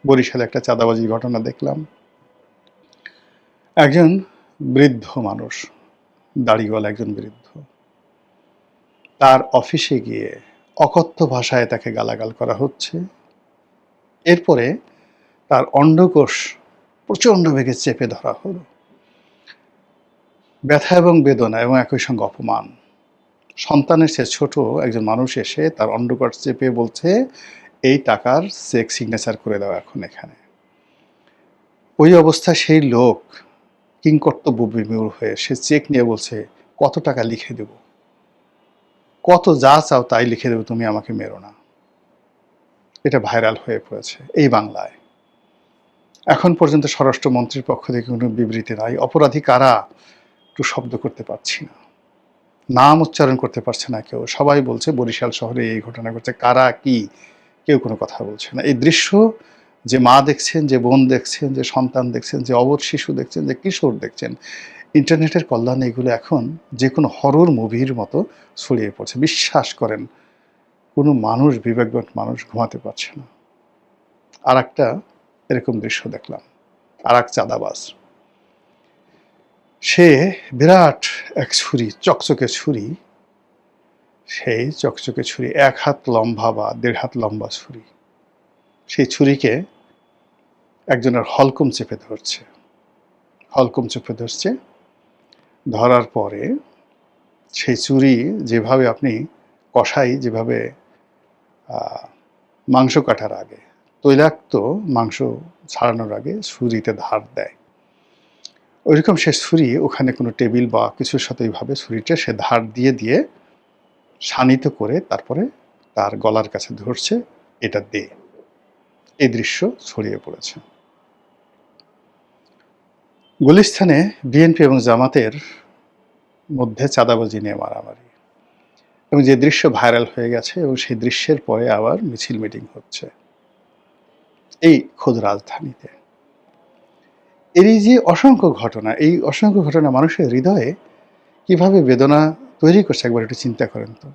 বরিশালে একটা চাঁদাবাজির ঘটনা দেখলাম। একজন বৃদ্ধ মানুষ, দাড়িওয়ালা একজন বৃদ্ধ, তার অফিসে গিয়ে অকথ্য ভাষায় তাকে গালাগাল করা হচ্ছে। এরপরে তার অন্ডকোষ প্রচণ্ড বেগে চেপে ধরা হলো। ব্যথা এবং বেদনা এবং একই সঙ্গে অপমান। সন্তানের চেয়ে ছোট একজন মানুষ এসে তার অন্ডকোষ চেপে বলছে, এই টাকার চেক সিগনেচার করে দাও এখন এখানে। ওই অবস্থায় সেই লোক কিংকর্তব্য বিমূঢ় হয়ে সে চেক নিয়ে বলছে, কত টাকা লিখে দেব, কত যা চাও তাই লিখে দেবো, তুমি আমাকে মেরো না। এটা ভাইরাল হয়ে পড়েছে এই বাংলায়। এখন পর্যন্ত স্বরাষ্ট্রমন্ত্রীর পক্ষ থেকে কোনো বিবৃতি নাই। অপরাধী কারা একটু শব্দ করতে পারছি না, নাম উচ্চারণ করতে পারছে না কেউ। সবাই বলছে বরিশাল শহরে এই ঘটনা ঘটছে, কারা কি কেউ কোনো কথা বলছে না। এই দৃশ্য যে মা দেখছেন, যে বোন দেখছেন, যে সন্তান দেখছেন, যে অবধ শিশু দেখছেন, যে কিশোর দেখছেন, ইন্টারনেটের কল্যাণে এগুলো এখন যে কোনো হরর মুভির মতো ছড়িয়ে পড়ছে। বিশ্বাস করেন, কোনো মানুষ, বিবেকবান মানুষ ঘুমাতে পারছে না। আর একটা এরকম দৃশ্য দেখলাম, আর এক চাঁদাবাজ, সে বিরাট এক ছুরি, চকচকে ছুরি, সেই চকচকে ছুরি 1 হাত লম্বা বা 1.5 হাত লম্বা ছুরি, সেই ছুরিকে একজনের হলকম চেপে ধরছে। হলকম চেপে ধরছে, ধরার পরে সেই ছুরি যেভাবে আপনি কষাই যেভাবে মাংস কাটার আগে, তৈলাক্ত মাংস ছাড়ানোর আগে ছুরিতে ধার দেয়, ওইরকম সে ছুরি ওখানে কোনো টেবিল বা কিছুর সাথে এইভাবে ছুরিটা সে ধার দিয়ে দিয়ে শানিত করে তারপরে তার গলার কাছে ধরছে, এটা দে। এই দৃশ্য ছড়িয়ে পড়েছে। গুলিস্তানে বিএনপি এবং জামাতের মধ্যে চাঁদাবাজি নিয়ে মারামারি, এবং যে দৃশ্য ভাইরাল হয়ে গেছে, এবং সেই দৃশ্যের পরে আবার মিছিল মিটিং হচ্ছে এই খোদ রাজধানীতে। এই যে অসংখ্য ঘটনা, এই অসংখ্য ঘটনা মানুষের হৃদয়ে কিভাবে বেদনা তৈরি করছে একবার একটু চিন্তা করেন তো।